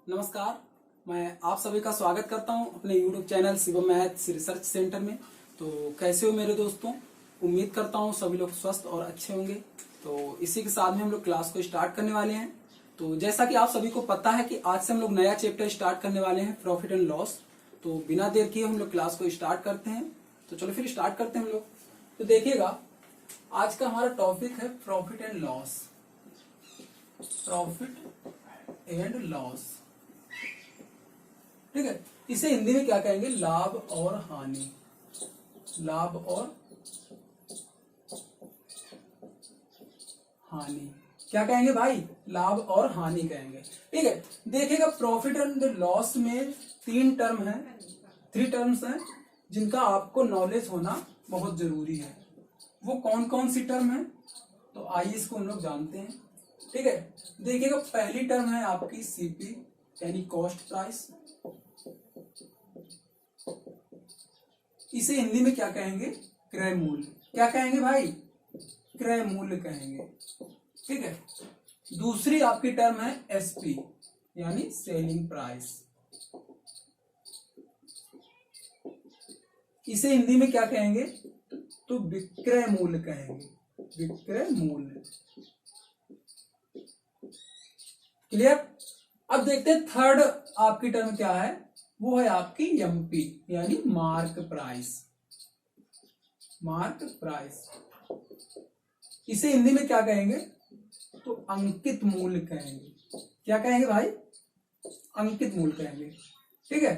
नमस्कार। मैं आप सभी का स्वागत करता हूं अपने YouTube channel Shivam maths research centre में। तो कैसे हो मेरे दोस्तों? उम्मीद करता हूं सभी लोग स्वस्थ और अच्छे होंगे। तो इसी के साथ में हम लोग क्लास को स्टार्ट करने वाले हैं। तो जैसा कि आप सभी को पता है कि आज से हम लोग नया चैप्टर स्टार्ट करने वाले हैं, प्रॉफिट एंड लॉस। तो बिना देर किए हम लोग क्लास को स्टार्ट करते हैं। तो चलो फिर स्टार्ट करते हैं हम लोग। तो देखिएगा, आज का हमारा टॉपिक है profit and loss. Profit and loss, ठीक है। इसे हिंदी में क्या कहेंगे? लाभ और हानि। लाभ और हानि क्या कहेंगे भाई? लाभ और हानि कहेंगे, ठीक है। देखिएगा, प्रॉफिट एंड लॉस में तीन टर्म है, थ्री टर्म्स हैं जिनका आपको नॉलेज होना बहुत जरूरी है। वो कौन कौन सी टर्म है? तो आइए इसको हम लोग जानते हैं, ठीक है। देखिएगा, पहली टर्म है आपकी सीपी यानी कॉस्ट प्राइस। इसे हिंदी में क्या कहेंगे? क्रय मूल्य। क्या कहेंगे भाई? क्रय मूल्य कहेंगे, ठीक है। दूसरी आपकी टर्म है एसपी यानी सेलिंग प्राइस। इसे हिंदी में क्या कहेंगे? तो विक्रय मूल्य कहेंगे, विक्रय मूल्य। क्लियर? अब देखते हैं थर्ड आपकी टर्म क्या है। वो है आपकी एमपी यानी मार्क प्राइस। मार्क प्राइस इसे हिंदी में क्या कहेंगे? तो अंकित मूल्य कहेंगे। क्या कहेंगे भाई? अंकित मूल्य कहेंगे, ठीक है।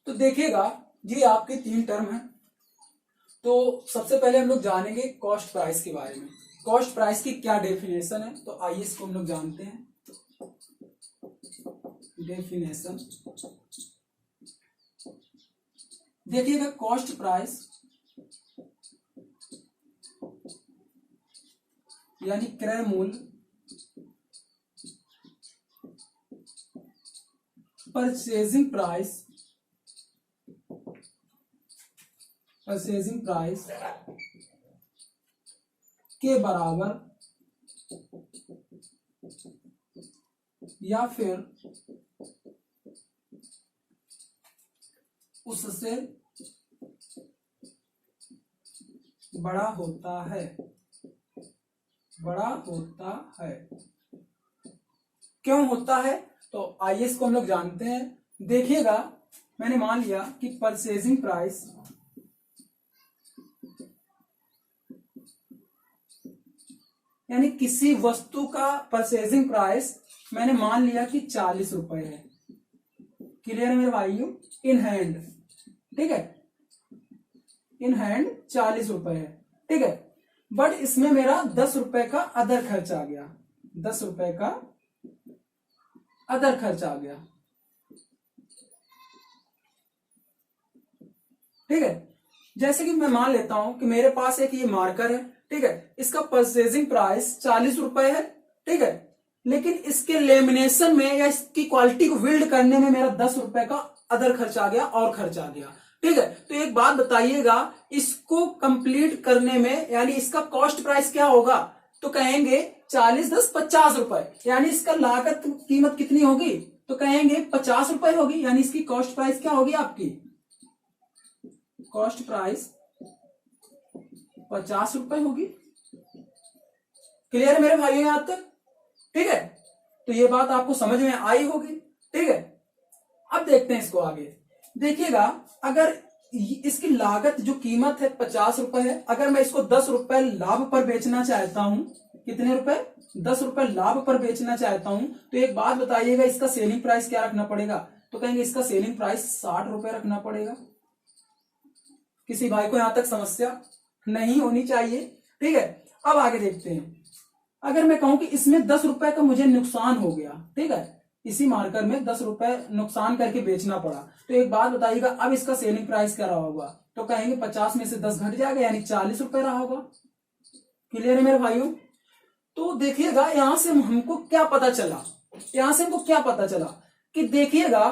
तो देखिएगा, ये आपकी तीन टर्म है। तो सबसे पहले हम लोग जानेंगे कॉस्ट प्राइस के बारे में। कॉस्ट प्राइस की क्या डेफिनेशन है, तो आइए इसको हम लोग जानते हैं। डेफिनेशन देखिएगा, कॉस्ट प्राइस यानी क्रय मूल्य परचेजिंग प्राइस, परचेजिंग प्राइस के बराबर या फिर उससे बड़ा होता है। बड़ा होता है। क्यों होता है? तो आइए इसको हम लोग जानते हैं। देखिएगा, मैंने मान लिया कि परचेजिंग प्राइस यानी किसी वस्तु का परचेजिंग प्राइस मैंने मान लिया कि 40 रुपए है। क्लियर है मेरे भाइयों? इन हैंड, ठीक है। इन हैंड 40 रुपए है, ठीक है। बट इसमें मेरा 10 रुपए का अदर खर्च आ गया। 10 रुपए का अदर खर्च आ गया, ठीक है। जैसे कि मैं मान लेता हूं कि मेरे पास एक ये मार्कर है, ठीक है। इसका परचेजिंग प्राइस 40 रुपए है, ठीक है। लेकिन इसके लेमिनेशन में या इसकी क्वालिटी को बिल्ड करने में मेरा 10 रुपए का अदर खर्च आ गया और खर्च आ गया, ठीक है। तो एक बात बताइएगा, इसको कंप्लीट करने में यानी इसका कॉस्ट प्राइस क्या होगा? तो कहेंगे 40 10 50 रुपए, यानी इसका लागत कीमत कितनी होगी? तो कहेंगे 50 रुपए होगी। यानी इसकी कॉस्ट प्राइस क्या होगी? आपकी कॉस्ट प्राइस 50 रुपए होगी। क्लियर है मेरे भाइयों यहां तक? ठीक है। तो ये बात आपको समझ में आई होगी, ठीक है। अब देखते हैं इसको आगे। देखिएगा, अगर इसकी लागत जो कीमत है 50 रुपए है, अगर मैं इसको 10 रुपए लाभ पर बेचना चाहता हूं, कितने रुपए? 10 रुपए लाभ पर बेचना चाहता हूं, तो एक बात बताइएगा, इसका सेलिंग प्राइस क्या रखना पड़ेगा? तो कहेंगे इसका सेलिंग प्राइस 60 रुपए रखना पड़ेगा। किसी भाई को यहां तक समस्या नहीं होनी चाहिए, ठीक है। अब आगे देखते हैं। अगर मैं कहूं कि इसमें 10 रुपए का मुझे नुकसान हो गया, ठीक है, इसी मार्कर में 10 रुपए नुकसान करके बेचना पड़ा, तो एक बात बताइएगा, अब इसका सेलिंग प्राइस क्या रहा होगा? तो कहेंगे 50 में से 10 घट जाएगा यानी 40 रुपए रहा होगा। क्लियर है मेरे भाइयों? तो देखिएगा, यहां से हमको क्या पता चला? यहां से हमको क्या पता चला कि देखिएगा,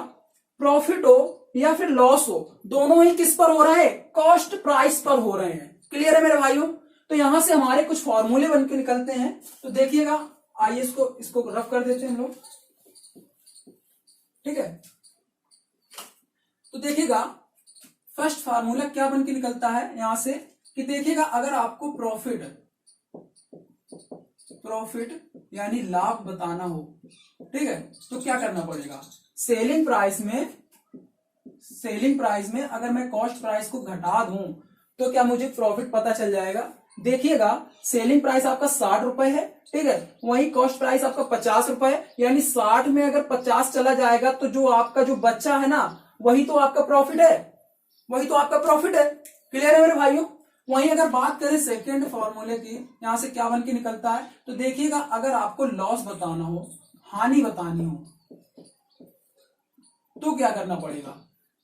प्रॉफिट हो या फिर लॉस हो, दोनों ही किस पर हो रहे हैं? कॉस्ट प्राइस पर हो रहे हैं। क्लियर है मेरे भाइयों? तो यहां से हमारे कुछ फॉर्मूले बन के निकलते हैं। तो देखिएगा, आइए इसको रफ कर देते हैं हम लोग। ठीक है। तो देखिएगा फर्स्ट फार्मूला क्या बन के निकलता है यहां से कि देखिएगा अगर आपको प्रॉफिट यानी लाभ बताना हो, ठीक है, तो क्या करना पड़ेगा। सेलिंग प्राइस में अगर मैं कॉस्ट प्राइस को घटा दूं तो क्या मुझे प्रॉफिट पता चल जाएगा। देखिएगा सेलिंग प्राइस आपका 60 रुपए है, ठीक है, वही कॉस्ट प्राइस आपका 50 रुपए है, यानी 60 में अगर 50 चला जाएगा तो जो आपका जो बच्चा है ना वही तो आपका प्रॉफिट है, वही तो आपका प्रॉफिट है। क्लियर है मेरे भाइयों। वहीं अगर बात करें सेकेंड फॉर्मूले की, यहां से क्या बन के निकलता है, तो देखिएगा अगर आपको लॉस बताना हो, हानि बतानी हो, तो क्या करना पड़ेगा।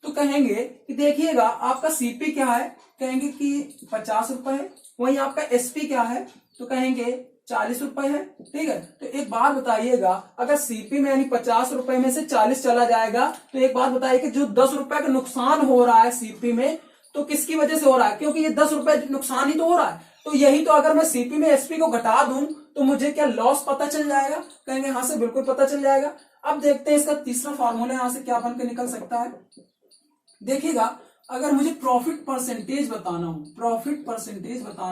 तो कहेंगे कि देखिएगा आपका सीपी क्या है, कहेंगे कि 50 रुपए है, वहीं आपका एसपी क्या है, तो कहेंगे 40 रुपए है, ठीक है। तो एक बात बताइएगा अगर सीपी में यानी 50 रुपए में से 40 चला जाएगा तो एक बात बताइए कि जो 10 रुपए का नुकसान हो रहा है सीपी में, तो किसकी वजह से हो रहा है, क्योंकि ये 10 रुपए नुकसान ही तो हो रहा है। तो यही तो अगर मैं सीपी में एसपी को घटा दूं तो मुझे क्या लॉस पता चल जाएगा, कहेंगे हाँ से बिल्कुल पता चल जाएगा। अब देखते हैं इसका तीसरा फॉर्मूला यहां से क्या बनकर निकल सकता है। देखिएगा अगर मुझे प्रॉफिट परसेंटेज बताना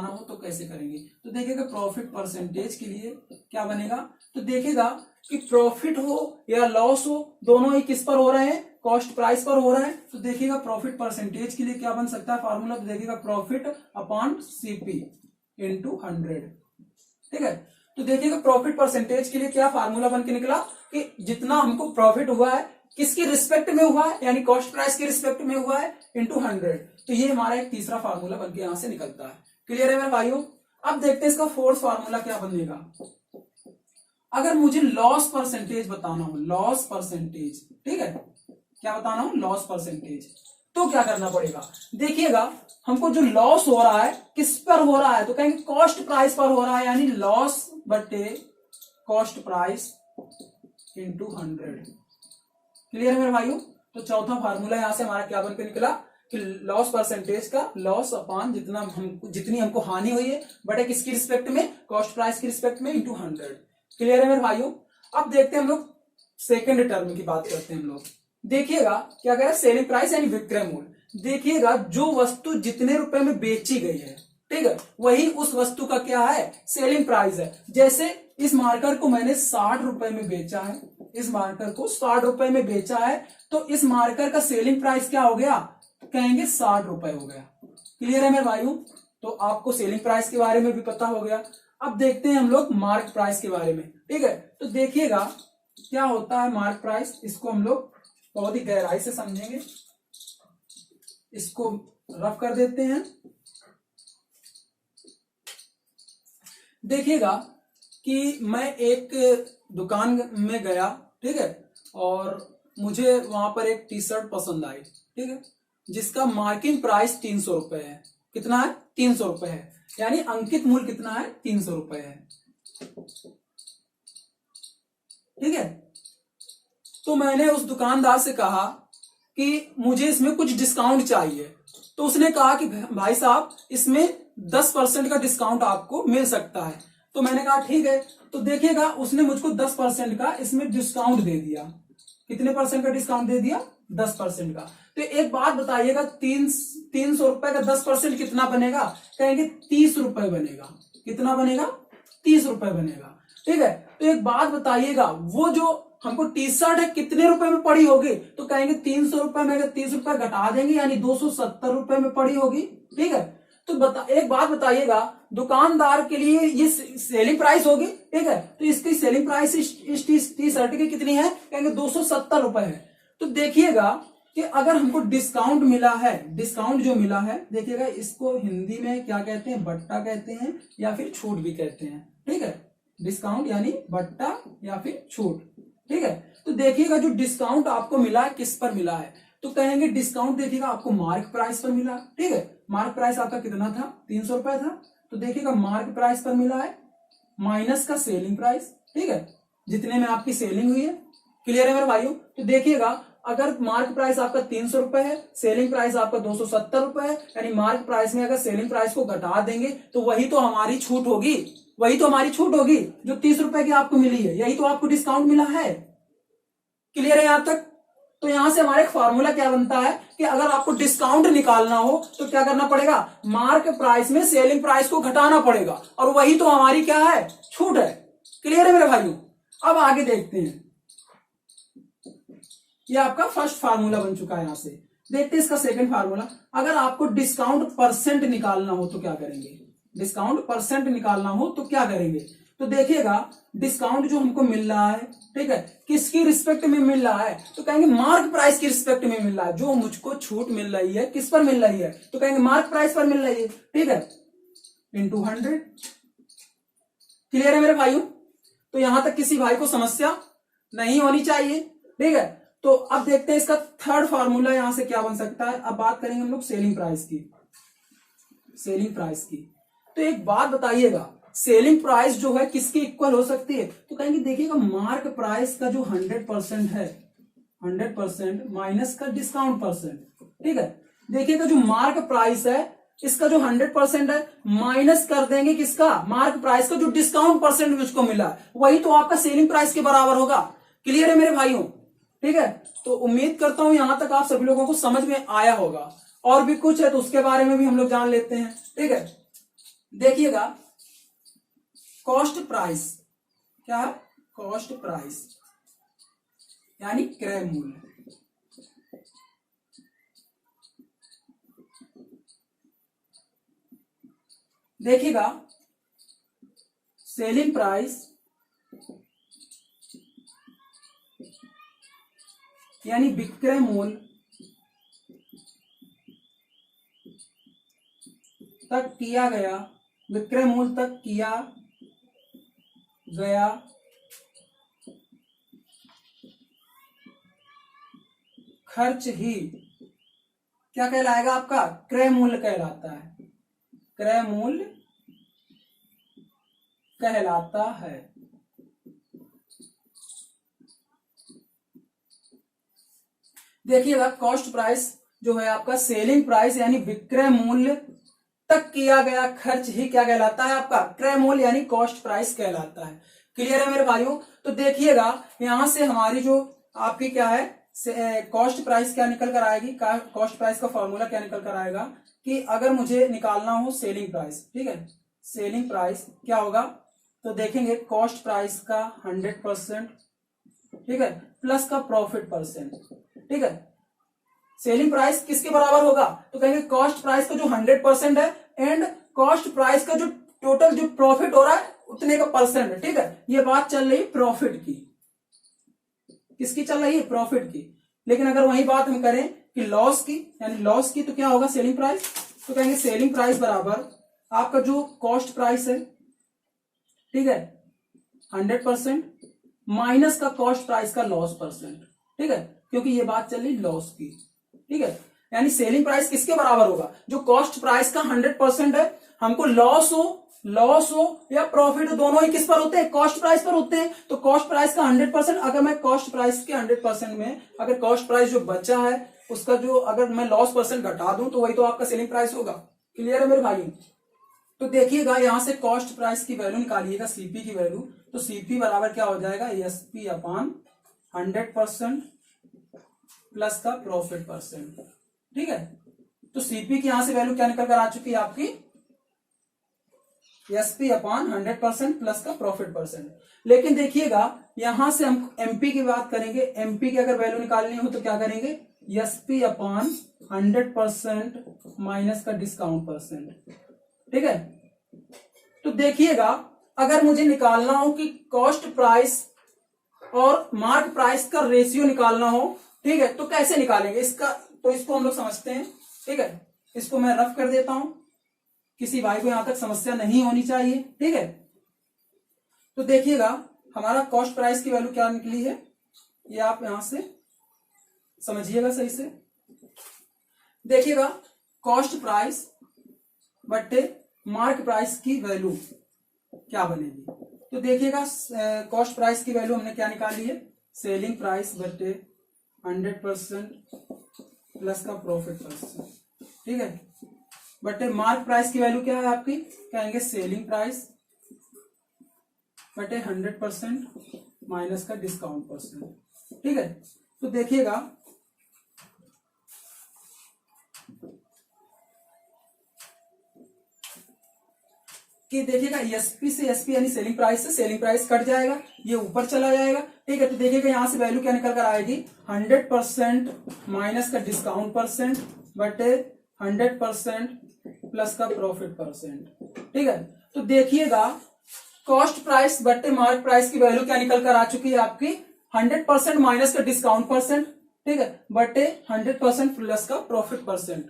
हो तो कैसे करेंगे। तो देखिएगा प्रॉफिट परसेंटेज के लिए क्या बनेगा, तो देखिएगा कि प्रॉफिट हो या लॉस हो दोनों ही किस पर हो रहे हैं, कॉस्ट प्राइस पर हो रहे हैं। तो देखिएगा प्रॉफिट परसेंटेज के लिए क्या बन सकता है फॉर्मूला, तो देखिएगा प्रॉफिट अपॉन सीपी इंटू 100, ठीक है। तो देखिएगा प्रॉफिट परसेंटेज के लिए क्या फार्मूला बन के निकला कि जितना हमको प्रॉफिट हुआ है किसकी रिस्पेक्ट में हुआ है, यानी कॉस्ट प्राइस की रिस्पेक्ट में हुआ है, इंटू 100। तो ये हमारा एक तीसरा फार्मूला बनके यहां से निकलता है। क्लियर है मेरे भाइयों। अब देखते हैं इसका फोर्थ फार्मूला क्या बनेगा। अगर मुझे लॉस परसेंटेज बताना हो, लॉस परसेंटेज, ठीक है, क्या बताना हो, लॉस परसेंटेज, तो क्या करना पड़ेगा। देखिएगा हमको जो लॉस हो रहा है किस पर हो रहा है, तो कहेंगे कॉस्ट प्राइस पर हो रहा है, यानी लॉस बटे कॉस्ट प्राइस इंटू 100। क्लियर है मेरे भाइयों। तो चौथा फार्मूला यहां से हमारा क्या बनकर निकला कि लॉस परसेंटेज का लॉस अपान जितनी हमको हानि हुई है बटे किसकी रिस्पेक्ट में, कॉस्ट प्राइस की रिस्पेक्ट में, इंटू 100। क्लियर है मेरे भाइयों। अब देखते हैं हम लोग सेकेंड टर्म की बात करते हैं हम लोग। देखिएगा क्या कह रहा है, सेलिंग प्राइस यानी विक्रय मूल्य। देखिएगा जो वस्तु जितने रुपए में बेची गई है, ठीक है, वही उस वस्तु का क्या है, सेलिंग प्राइस है। जैसे इस मार्कर को मैंने 60 रुपए में बेचा है, इस मार्कर को 60 रुपए में बेचा है, तो इस मार्कर का सेलिंग प्राइस क्या हो गया, कहेंगे 60 रुपए हो गया। क्लियर है मेरे भाइयों। तो आपको सेलिंग प्राइस के बारे में भी पता हो गया। अब देखते हैं हम लोग मार्क प्राइस के बारे में, ठीक है। तो देखिएगा क्या होता है मार्क प्राइस, इसको हम लोग बहुत ही गहराई से समझेंगे, इसको रफ कर देते हैं। देखिएगा कि मैं एक दुकान में गया, ठीक है, और मुझे वहां पर एक टी शर्ट पसंद आई, ठीक है, जिसका मार्किंग प्राइस 300 रुपए है। कितना है, 300 रुपए है, यानी अंकित मूल्य कितना है, 300 रुपए है, ठीक है। तो मैंने उस दुकानदार से कहा कि मुझे इसमें कुछ डिस्काउंट चाहिए। तो उसने कहा कि भाई साहब इसमें 10% का डिस्काउंट आपको मिल सकता है। तो मैंने कहा ठीक है। तो देखिएगा उसने मुझको 10% का इसमें डिस्काउंट दे दिया। कितने परसेंट का डिस्काउंट दे दिया, 10% का। तो एक बात बताइएगा 300 रुपए का 10% कितना बनेगा, कहेंगे 30 रुपए बनेगा। कितना बनेगा, 30 रुपए बनेगा, ठीक है। तो एक बात बताइएगा वो जो हमको टी शर्ट है कितने रुपए में पड़ी होगी, तो कहेंगे 300 रुपए में अगर 30 रुपए घटा देंगे यानी 270 रुपए में पड़ी होगी, ठीक है। तो एक बात बताइएगा दुकानदार के लिए ये सेलिंग प्राइस होगी, ठीक है। तो इसकी सेलिंग प्राइस इस टी शर्ट की कितनी है, कहेंगे 270 रुपए है। तो देखिएगा कि अगर हमको डिस्काउंट मिला है, डिस्काउंट जो मिला है, देखिएगा इसको हिंदी में क्या कहते हैं, बट्टा कहते हैं या फिर छूट भी कहते हैं, ठीक है। डिस्काउंट यानी बट्टा या फिर छूट, ठीक है। तो देखिएगा जो डिस्काउंट आपको मिला है किस पर मिला है, तो कहेंगे डिस्काउंट देखिएगा आपको मार्क प्राइस पर मिला, ठीक है। मार्क प्राइस आपका कितना था, 300 रुपए था। तो देखिएगा मार्क प्राइस पर मिला है माइनस का सेलिंग प्राइस, ठीक है, जितने में आपकी सेलिंग हुई है। क्लियर है मेरे भाइयों। तो देखिएगा अगर मार्क प्राइस आपका 300 रुपए है, सेलिंग प्राइस आपका 270 रुपए है, यानी मार्क प्राइस में अगर सेलिंग प्राइस को घटा देंगे तो वही तो हमारी छूट होगी, वही तो हमारी छूट होगी जो 30 रुपए की आपको मिली है, यही तो आपको डिस्काउंट मिला है। क्लियर है यहां तक। तो यहां से हमारा एक फॉर्मूला क्या बनता है कि अगर आपको डिस्काउंट निकालना हो तो क्या करना पड़ेगा, मार्क प्राइस में सेलिंग प्राइस को घटाना पड़ेगा, और वही तो हमारी क्या है, छूट है। क्लियर है मेरे भाइयों। अब आगे देखते हैं, ये आपका फर्स्ट फार्मूला बन चुका है। यहां से देखते हैं इसका सेकंड फार्मूला। अगर आपको डिस्काउंट परसेंट निकालना हो तो क्या करेंगे, डिस्काउंट परसेंट निकालना हो तो क्या करेंगे, तो देखिएगा डिस्काउंट जो हमको मिल रहा है, ठीक है, किसकी रिस्पेक्ट में मिल रहा है, तो कहेंगे मार्क प्राइस की रिस्पेक्ट में मिल रहा है। जो मुझको छूट मिल रही है किस पर मिल रही है, तो कहेंगे मार्क प्राइस पर मिल रही है, ठीक है, इंटू 100। क्लियर है मेरे भाइयों। तो यहां तक किसी भाई को समस्या नहीं होनी चाहिए, ठीक है। तो अब देखते हैं इसका थर्ड फार्मूला यहां से क्या बन सकता है। अब बात करेंगे हम लोग सेलिंग प्राइस की, सेलिंग प्राइस की। तो एक बात बताइएगा, सेलिंग प्राइस जो है किसकी इक्वल हो सकती है, तो कहेंगे देखिएगा मार्क प्राइस का जो 100% है, 100% माइनस का डिस्काउंट परसेंट, ठीक है। देखिएगा जो मार्क प्राइस है इसका जो 100% है माइनस कर देंगे किसका, मार्क प्राइस का जो डिस्काउंट परसेंट मुझको मिला है, वही तो आपका सेलिंग प्राइस के बराबर होगा। क्लियर है मेरे भाइयों, ठीक है। तो उम्मीद करता हूं यहां तक आप सभी लोगों को समझ में आया होगा। और भी कुछ है तो उसके बारे में भी हम लोग जान लेते हैं, ठीक है। देखिएगा कॉस्ट प्राइस क्या है, कॉस्ट प्राइस यानी क्रय मूल्य। देखिएगा सेलिंग प्राइस यानी विक्रय मूल्य तक किया गया, विक्रय मूल्य तक किया गया खर्च ही क्या कहलाएगा, आपका क्रय मूल्य कहलाता है, क्रय मूल्य कहलाता है। देखिएगा कॉस्ट प्राइस जो है आपका सेलिंग प्राइस यानी विक्रय मूल्य तक किया गया खर्च ही क्या कहलाता है, आपका क्रय मूल्य यानी कॉस्ट प्राइस कहलाता है। क्लियर है मेरे भाइयों। तो देखिएगा यहां से हमारी जो आपकी क्या है कॉस्ट प्राइस क्या निकल कर आएगी, कॉस्ट प्राइस का फॉर्मूला क्या निकल कर आएगा कि अगर मुझे निकालना हो सेलिंग प्राइस, ठीक है, सेलिंग प्राइस क्या होगा, तो देखेंगे कॉस्ट प्राइस का 100%, ठीक है, प्लस का प्रॉफिट परसेंट, ठीक है। सेलिंग प्राइस किसके बराबर होगा, तो कहेंगे कॉस्ट प्राइस का जो 100% है एंड कॉस्ट प्राइस का जो टोटल जो प्रॉफिट हो रहा है उतने का परसेंट, ठीक है। ये बात चल रही है प्रॉफिट की, किसकी चल रही है, प्रॉफिट की। लेकिन अगर वही बात हम करें कि लॉस की, यानी लॉस की, तो क्या होगा सेलिंग प्राइस, तो कहेंगे सेलिंग प्राइस बराबर आपका जो कॉस्ट प्राइस है, ठीक है, 100% माइनस का कॉस्ट प्राइस का लॉस परसेंट, ठीक है, क्योंकि ये बात चल रही लॉस की, ठीक है। यानी सेलिंग प्राइस किसके बराबर होगा, जो कॉस्ट प्राइस का 100% है, हमको लॉस हो या प्रॉफिट हो, दोनों ही किस पर होते हैं, कॉस्ट प्राइस पर होते हैं। तो कॉस्ट प्राइस का 100%, अगर मैं कॉस्ट प्राइस के 100% में अगर कॉस्ट प्राइस जो बचा है उसका जो अगर मैं लॉस परसेंट घटा दूं तो वही तो आपका सेलिंग प्राइस होगा। क्लियर है मेरे भाई। तो देखिएगा यहां से कॉस्ट प्राइस की वैल्यू निकालिएगा, सीपी की वैल्यू, तो सीपी बराबर क्या हो जाएगा, एसपी अपॉन 100% प्लस का प्रॉफिट परसेंट, ठीक है। तो सीपी की यहां से वैल्यू क्या निकल कर आ चुकी है आपकी, एसपी अपॉन 100% प्लस का प्रॉफिट परसेंट। लेकिन देखिएगा यहां से हम एमपी की बात करेंगे, एमपी की अगर वैल्यू निकालनी हो तो क्या करेंगे, एसपी अपॉन 100% माइनस का डिस्काउंट परसेंट, ठीक है। तो देखिएगा अगर मुझे निकालना हो कि कॉस्ट प्राइस और मार्क प्राइस का रेशियो निकालना हो, ठीक है, तो कैसे निकालेंगे इसका, तो इसको हम लोग समझते हैं, ठीक है। इसको मैं रफ कर देता हूं, किसी भाई को यहां तक समस्या नहीं होनी चाहिए, ठीक है। तो देखिएगा हमारा कॉस्ट प्राइस की वैल्यू क्या निकली है, ये आप यहां से समझिएगा सही से। देखिएगा कॉस्ट प्राइस बट्टे मार्क प्राइस की वैल्यू क्या बनेगी, तो देखिएगा कॉस्ट प्राइस की वैल्यू हमने क्या निकाली है, सेलिंग प्राइस बट्टे 100% प्लस का प्रॉफिट परसेंट, ठीक है, बटे मार्क प्राइस की वैल्यू क्या है आपकी, कहेंगे सेलिंग प्राइस बटे 100% माइनस का डिस्काउंट परसेंट, ठीक है। तो देखिएगा कि देखिएगा एसपी से एसपी यानी सेलिंग प्राइस से सेलिंग प्राइस कट जाएगा, ये ऊपर चला जाएगा, ठीक है। तो देखिएगा यहां से वैल्यू क्या निकल कर आएगी, 100% माइनस का डिस्काउंट परसेंट बटे 100% प्लस का प्रॉफिट परसेंट, ठीक है। तो देखिएगा कॉस्ट प्राइस बटे मार्क प्राइस की वैल्यू क्या निकल कर आ चुकी है आपकी, 100% माइनस का डिस्काउंट परसेंट, ठीक है, बटे 100% प्लस का प्रॉफिट परसेंट।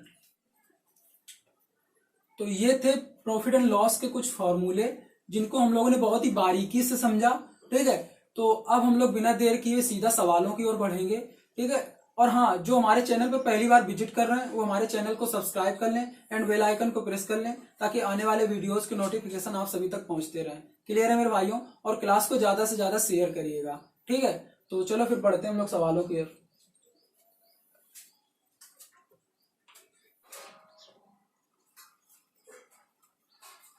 तो ये थे प्रॉफिट एंड लॉस के कुछ फॉर्मूले जिनको हम लोगों ने बहुत ही बारीकी से समझा, ठीक है। तो अब हम लोग बिना देर किए सीधा सवालों की ओर बढ़ेंगे, ठीक है। और हाँ, जो हमारे चैनल पर पहली बार विजिट कर रहे हैं वो हमारे चैनल को सब्सक्राइब कर लें एंड बेल आइकन को प्रेस कर लें ताकि आने वाले वीडियोस के नोटिफिकेशन आप सभी तक पहुंचते रहें। क्लियर है मेरे भाइयों? और क्लास को ज्यादा से ज्यादा शेयर करिएगा, ठीक है। तो चलो फिर बढ़ते हैं हम लोग सवालों की ओर।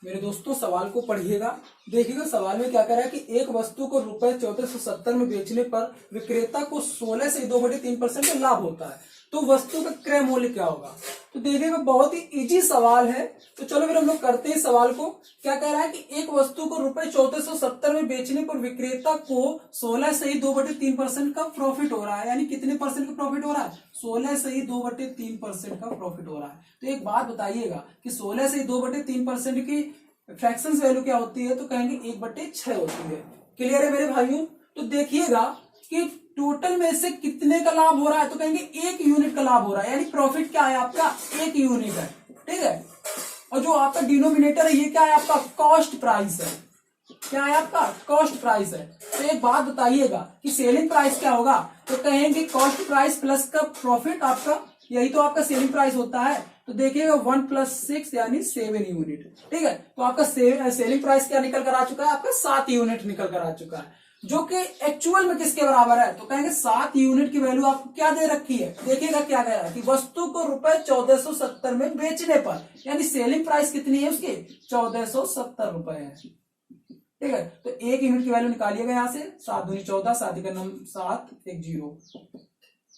मेरे दोस्तों सवाल को पढ़िएगा, देखिएगा सवाल में क्या कह रहा है कि एक वस्तु को रुपए 1470 में बेचने पर विक्रेता को 16 से 2/3% का लाभ होता है, तो वस्तु का क्रय मूल्य क्या होगा। तो देखिएगा बहुत ही इजी सवाल है। तो चलो फिर हम लोग करते हैं सवाल को। क्या कह रहा है कि एक वस्तु को रुपए 1470 में बेचने पर विक्रेता को 16 से ही 2/3% का प्रॉफिट हो रहा है, यानी कितने परसेंट का प्रॉफिट हो रहा है, 16 से ही 2/3% का प्रॉफिट हो रहा है। तो एक बात बताइएगा कि 16 से 2/3% की फ्रैक्शंस वैल्यू क्या होती है, तो कहेंगे 1/6 होती है। क्लियर है मेरे भाइयों? तो देखिएगा कि टोटल में से कितने का लाभ हो रहा है, तो कहेंगे 1 यूनिट का लाभ हो रहा है, यानी प्रॉफिट क्या है आपका, 1 यूनिट है, ठीक है। और जो आपका डिनोमिनेटर है ये क्या है आपका, कॉस्ट प्राइस है। क्या है आपका, कॉस्ट प्राइस है। तो एक बात बताइएगा कि सेलिंग प्राइस क्या होगा, तो कहेंगे कॉस्ट प्राइस प्लस का प्रॉफिट, आपका यही तो आपका सेलिंग प्राइस होता है। तो देखिएगा 1 + 6 यानी 7 यूनिट, ठीक है। तो आपका सेलिंग प्राइस क्या निकल कर आ चुका है, आपका 7 यूनिट निकल कर आ चुका है, जो कि एक्चुअल में किसके बराबर है, तो कहेंगे 7 यूनिट की वैल्यू आपको क्या दे रखी है। देखिएगा क्या कह रहा है कि वस्तु को रुपए 1470 में बेचने पर, यानी सेलिंग प्राइस कितनी है उसकी, 1470 रुपए है, ठीक है। तो 1 यूनिट की वैल्यू निकालिएगा यहां से, 7 दूनी 14, 7 का नंबर 7, 1 0,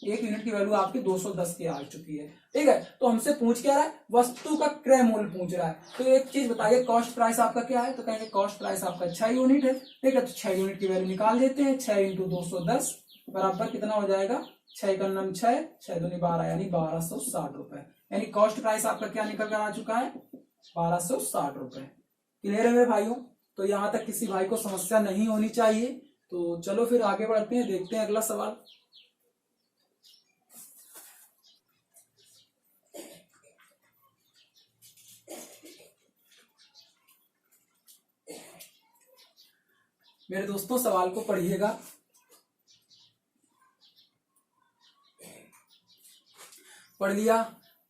1 यूनिट की वैल्यू आपकी 210 की आ चुकी है, ठीक है। तो हमसे पूछ क्या रहा है, वस्तु का क्रय मूल्य पूछ रहा है। तो एक चीज बताइए, कॉस्ट प्राइस आपका क्या है, तो कहेंगे कॉस्ट प्राइस आपका 6 यूनिट है, ठीक है। तो 6 यूनिट की वैल्यू निकाल देते हैं, 6 × 210 बराबर कितना हो जाएगा, 6 का नंबर 6, 6 दूनी 12 यानी 1260 रुपए, यानी कॉस्ट प्राइस आपका क्या निकल कर आ चुका है, 1260 रुपए। क्लियर है मेरे भाइयों? तो यहां तक किसी भाई को समस्या नहीं होनी चाहिए। तो चलो फिर आगे बढ़ते हैं, देखते हैं अगला सवाल। मेरे दोस्तों सवाल को पढ़िएगा। पढ़ लिया?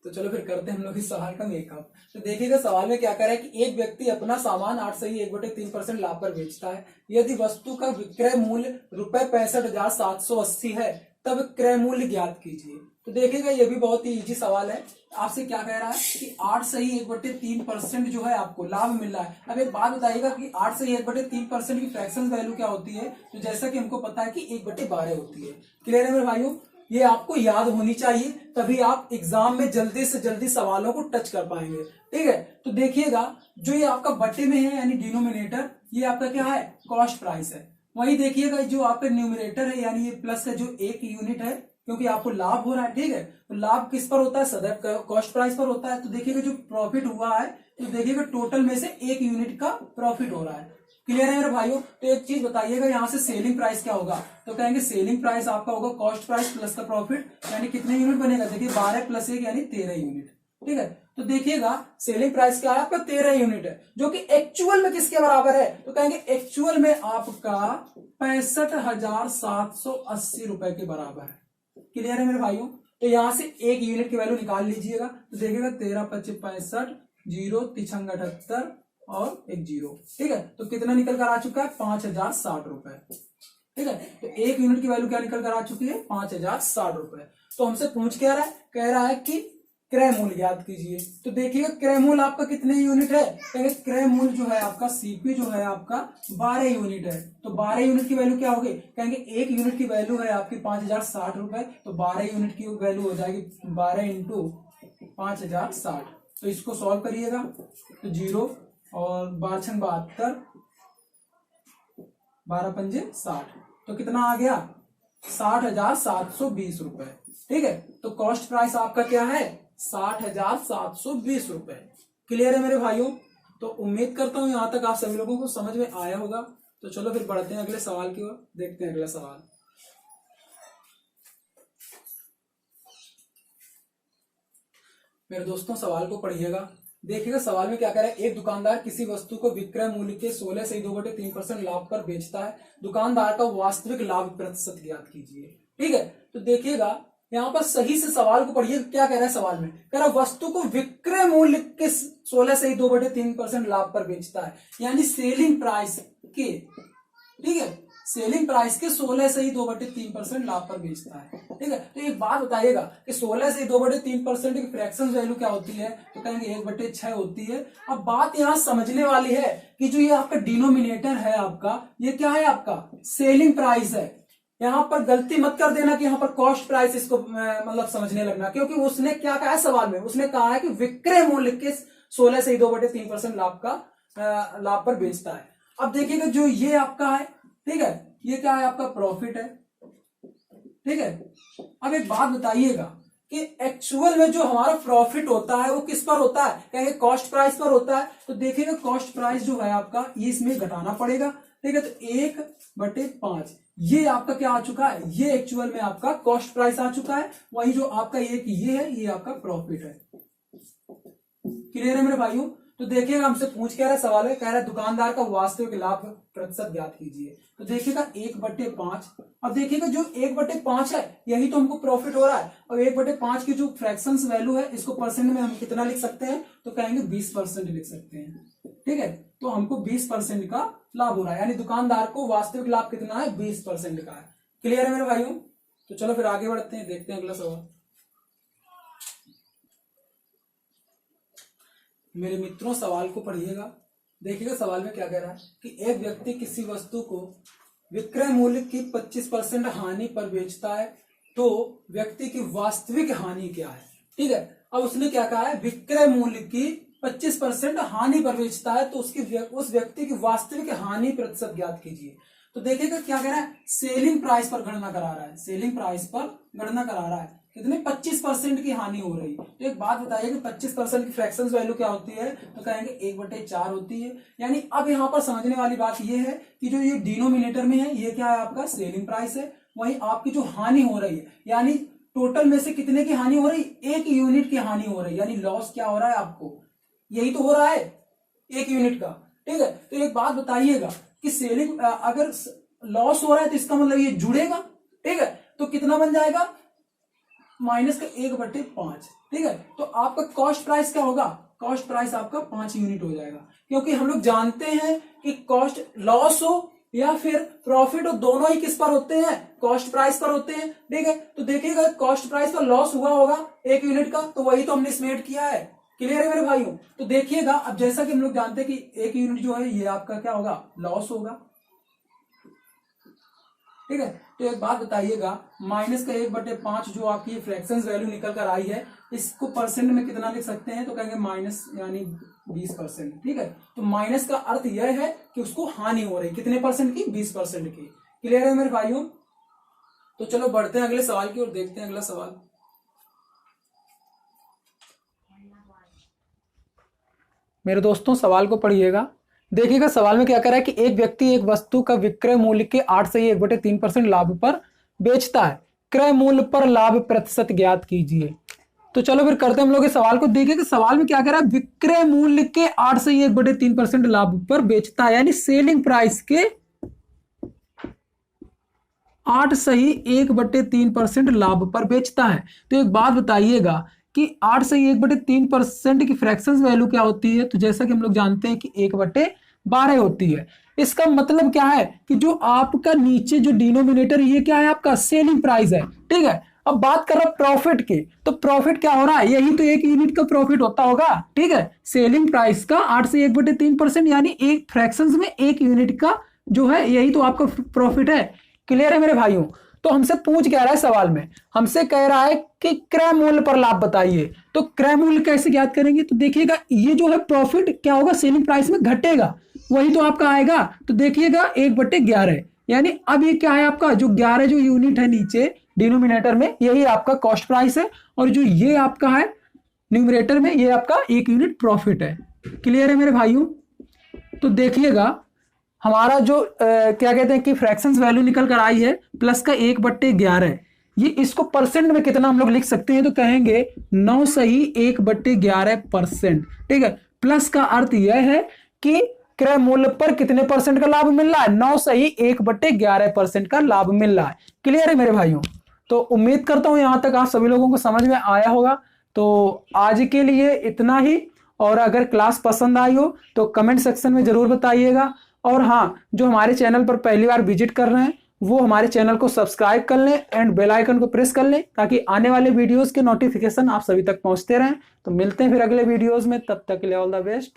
तो चलो फिर करते हैं हम लोग इस सवाल का मेकअप। तो देखिएगा सवाल में क्या कर रहा है कि एक व्यक्ति अपना सामान 8 से ही 1/3% लाभ पर बेचता है। यदि वस्तु का विक्रय मूल्य ₹65,780 है तब क्रय मूल्य ज्ञात कीजिए। तो देखिएगा ये भी बहुत ही इजी सवाल है। आपसे क्या कह रहा है कि 8 से ही 1/3% जो है आपको लाभ मिल रहा है। अब एक बात बताइएगा कि 8 से ही 1/3% की फ्रैक्शन वैल्यू क्या होती है, तो जैसा कि हमको पता है कि 1/12 होती है। क्लियर है मेरे भाइयों? ये आपको याद होनी चाहिए, तभी आप एग्जाम में जल्दी से जल्दी सवालों को टच कर पाएंगे, ठीक है। तो देखिएगा जो ये आपका बटे में है यानी डिनोमिनेटर, ये आपका क्या है, कॉस्ट प्राइस है। वही देखिएगा जो आपका न्यूमरेटर है यानी ये प्लस का जो 1 यूनिट है, क्योंकि आपको लाभ हो रहा है, ठीक है। तो लाभ किस पर होता है, सदैव कॉस्ट प्राइस पर होता है। तो देखिएगा जो प्रॉफिट हुआ है, तो देखिएगा टोटल में से 1 यूनिट का प्रॉफिट हो रहा है। क्लियर है मेरे भाइयों? तो एक चीज बताइएगा यहां से सेलिंग प्राइस क्या होगा, तो कहेंगे सेलिंग प्राइस आपका होगा कॉस्ट प्राइस प्लस का प्रॉफिट, यानी कितने यूनिट बनेगा, देखिए 12 + 1 यानी 13 यूनिट, ठीक है। तो देखिएगा सेलिंग प्राइस क्या है आपका, 13 यूनिट है, जो कि एक्चुअल में किसके बराबर है, तो कहेंगे एक्चुअल में आपका 65,780 रुपए के बराबर है। क्लियर है मेरे भाइयों? तो यहां से 1 यूनिट की वैल्यू निकाल लीजिएगा। तो देखिएगा 13 × 25 65, 0 × 3 = 78 और 1 0, ठीक है। तो कितना निकल कर आ चुका है, 5,060 रुपए, ठीक है। तो 1 यूनिट की वैल्यू क्या निकल कर आ चुकी है, 5,060 रुपए। तो हमसे पूछ क्या रहा है, कह रहा है कि क्रय मूल्य ज्ञात कीजिए। तो देखिएगा क्रय मूल्य आपका कितने यूनिट है, कहेंगे क्रय मूल्य जो है आपका सीपी जो है आपका 12 यूनिट है। तो 12 यूनिट की वैल्यू क्या होगी, कहेंगे 1 यूनिट की वैल्यू है आपकी 5,060 रुपए, तो 12 यूनिट की वैल्यू हो जाएगी 12 × 5060। तो इसको सॉल्व करिएगा तो 0 और 12×72, 12×5 = 60। तो कितना आ गया? 60,720 रुपए। ठीक है, तो कॉस्ट प्राइस आपका क्या है? 60,720 रुपए। क्लियर है मेरे भाइयों? तो उम्मीद करता हूं यहां तक आप सभी लोगों को समझ में आया होगा। तो चलो फिर बढ़ते हैं अगले सवाल की ओर, देखते हैं अगला सवाल। मेरे दोस्तों सवाल को पढ़िएगा, देखिएगा सवाल में क्या कह रहा है। एक दुकानदार किसी वस्तु को विक्रय मूल्य के 16 से 2/3% लाभ पर बेचता है। दुकानदार का वास्तविक लाभ प्रतिशत ज्ञात कीजिए। ठीक है, तो देखिएगा यहाँ पर सही से सवाल को पढ़िए। क्या कह रहा है सवाल में? कह रहा है वस्तु को विक्रय मूल्य के 16 से 2/3% लाभ पर बेचता है, यानी सेलिंग प्राइस के, ठीक है, सेलिंग प्राइस के 16 से ही 2/3% लाभ पर बेचता है। ठीक है, तो एक बात बताइएगा कि 16 से 2/3% की फ्रैक्शन वैल्यू क्या होती है? तो कहेंगे 1/6 होती है। अब बात यहाँ समझने वाली है कि जो ये आपका डिनोमिनेटर है आपका, ये क्या है? आपका सेलिंग प्राइस है। यहाँ पर गलती मत कर देना कि यहाँ पर कॉस्ट प्राइस इसको मतलब समझने लगना, क्योंकि उसने क्या कहा है सवाल में? उसने कहा है कि विक्रय मूल्य के 16 से 2/3% लाभ पर बेचता है। अब देखिएगा जो ये आपका है, ठीक है, ये क्या है? आपका प्रॉफिट है। ठीक है, अब एक बात बताइएगा कि एक्चुअल में जो हमारा प्रॉफिट होता है वो किस पर होता है? कहेंगे कॉस्ट प्राइस पर होता है। तो देखिएगा कॉस्ट प्राइस जो है आपका, ये इसमें घटाना पड़ेगा। ठीक है, तो 1/5 ये आपका क्या आ चुका है? ये एक्चुअल में आपका कॉस्ट प्राइस आ चुका है। वही जो आपका ये है, ये आपका प्रॉफिट है। क्लियर है मेरे भाइयों? तो देखिएगा हमसे पूछ क्या रहा है सवाल है, कह रहा है दुकानदार का वास्तविक लाभ प्रतिशत ज्ञात कीजिए। तो देखिएगा 1/5। अब देखिएगा जो 1/5 है यही तो हमको प्रॉफिट हो रहा है, और 1/5 की जो फ्रैक्शंस वैल्यू है इसको परसेंट में हम कितना लिख सकते हैं? तो कहेंगे 20% लिख सकते हैं। ठीक है, तो हमको 20% का लाभ हो रहा है, यानी दुकानदार को वास्तविक लाभ कितना है? 20% का है। क्लियर है मेरे भाइयों? तो चलो फिर आगे बढ़ते हैं, देखते हैं अगला सवाल। मेरे मित्रों सवाल को पढ़िएगा, देखिएगा सवाल में क्या कह रहा है कि एक व्यक्ति किसी वस्तु को विक्रय मूल्य की 25% हानि पर बेचता है, तो व्यक्ति की वास्तविक हानि क्या है? ठीक है, अब उसने क्या कहा है? विक्रय मूल्य की 25% हानि पर बेचता है, तो उस व्यक्ति की वास्तविक हानि प्रतिशत ज्ञात कीजिए। तो देखिएगा क्या कह रहा है? सेलिंग प्राइस पर गणना करा रहा है। सेलिंग प्राइस पर गणना करा रहा है, कितने? 25% की हानि हो रही है। तो एक बात बताइए कि 25% की फ्रैक्शन वैल्यू क्या होती है? तो कहेंगे 1/4 होती है। यानी अब यहाँ पर समझने वाली बात यह है कि जो ये डिनोमिनेटर में है ये क्या है? आपका सेलिंग प्राइस है। वहीं आपकी जो हानि हो रही है, यानी टोटल में से कितने की हानि हो रही? 1 यूनिट की हानि हो रही है, यानी लॉस क्या हो रहा है आपको? यही तो हो रहा है, 1 यूनिट का। ठीक है, तो एक बात बताइएगा कि सेलिंग अगर लॉस हो रहा है तो इसका मतलब ये जुड़ेगा। ठीक है, तो कितना बन जाएगा? -1/5। ठीक है, तो आपका कॉस्ट प्राइस क्या होगा? कॉस्ट प्राइस आपका 5 यूनिट हो जाएगा, क्योंकि हम लोग जानते हैं कि कॉस्ट लॉस हो या फिर प्रॉफिट हो, दोनों ही किस पर होते हैं? कॉस्ट प्राइस पर होते हैं। ठीक है, तो देखिएगा कॉस्ट प्राइस पर लॉस हुआ होगा 1 यूनिट का, तो वही तो हमने इसमें ऐड किया है। क्लियर है मेरे भाइयों? तो देखिएगा अब जैसा कि हम लोग जानते हैं कि 1 यूनिट जो है ये आपका क्या होगा? लॉस होगा। ठीक है, तो एक बात बताइएगा, -1/5 जो आपकी फ्रैक्शंस वैल्यू निकल कर आई है, इसको परसेंट में कितना लिख सकते हैं? तो कहेंगे माइनस, यानी 20%। ठीक है, तो माइनस का अर्थ यह है कि उसको हानि हो रही, कितने परसेंट की? 20% की। क्लियर है मेरे भाइयों? तो चलो बढ़ते हैं अगले सवाल की ओर, देखते हैं अगला सवाल। मेरे दोस्तों सवाल को पढ़िएगा, देखिएगा सवाल में क्या कह रहा है कि एक व्यक्ति एक वस्तु का विक्रय मूल्य के 8 से 1/3% लाभ पर बेचता है। क्रय मूल्य पर लाभ प्रतिशत ज्ञात कीजिए। तो चलो फिर करते हैं हम लोग इस सवाल को। देखिए कि सवाल में क्या कह रहा है? विक्रय मूल्य के 8 से 1/3% लाभ पर बेचता है, यानी सेलिंग प्राइस के 8 से 1/3% लाभ पर बेचता है। तो एक बात बताइएगा कि 8 से 1/3% की फ्रैक्शन वैल्यू क्या होती है? तो जैसा कि हम लोग जानते हैं कि 1/12 होती है। इसका मतलब क्या है कि जो आपका नीचे जो डिनोमिनेटर ये क्या है? आपका सेलिंग प्राइस है। ठीक है, अब बात कर रहा प्रॉफिट की, तो प्रॉफिट क्या हो रहा है? यही तो 1 यूनिट का प्रॉफिट होता होगा। ठीक है, सेलिंग प्राइस का 8 से 1/3%, यानी एक फ्रैक्शंस में 1 यूनिट का जो है यही तो आपका प्रॉफिट है। क्लियर है मेरे भाइयों? तो हमसे पूछ क्या रहा है सवाल में, हमसे कह रहा है कि क्रय मूल्य पर लाभ बताइए। तो क्रय मूल्य कैसे ज्ञात करेंगे, तो देखिएगा ये जो है प्रॉफिट क्या होगा, सेलिंग प्राइस में घटेगा, वही तो आपका आएगा। तो देखिएगा 1/11, यानी अब ये क्या है आपका, जो 11 जो यूनिट है नीचे डिनोमिनेटर में, यही आपका कॉस्ट प्राइस है, और जो ये आपका है न्यूमरेटर में, ये आपका 1 यूनिट प्रॉफिट है। क्लियर है मेरे भाइयों। तो देखिएगा हमारा जो क्या कहते हैं कि फ्रैक्शंस वैल्यू निकल कर आई है प्लस का 1/11, ये इसको परसेंट में कितना हम लोग लिख सकते हैं, तो कहेंगे 9 सही 1/11%। ठीक है, प्लस का अर्थ यह है कि क्रय मूल्य पर कितने परसेंट का लाभ मिल रहा है, 9 सही 1/11% का लाभ मिल रहा है। क्लियर है मेरे भाइयों। तो उम्मीद करता हूं यहां तक आप सभी लोगों को समझ में आया होगा। तो आज के लिए इतना ही, और अगर क्लास पसंद आई हो तो कमेंट सेक्शन में जरूर बताइएगा। और हाँ, जो हमारे चैनल पर पहली बार विजिट कर रहे हैं वो हमारे चैनल को सब्सक्राइब कर लें एंड बेल आइकन को प्रेस कर लें, ताकि आने वाले वीडियोस के नोटिफिकेशन आप सभी तक पहुंचते रहें। तो मिलते हैं फिर अगले वीडियोस में, तब तक के लिए ऑल द बेस्ट।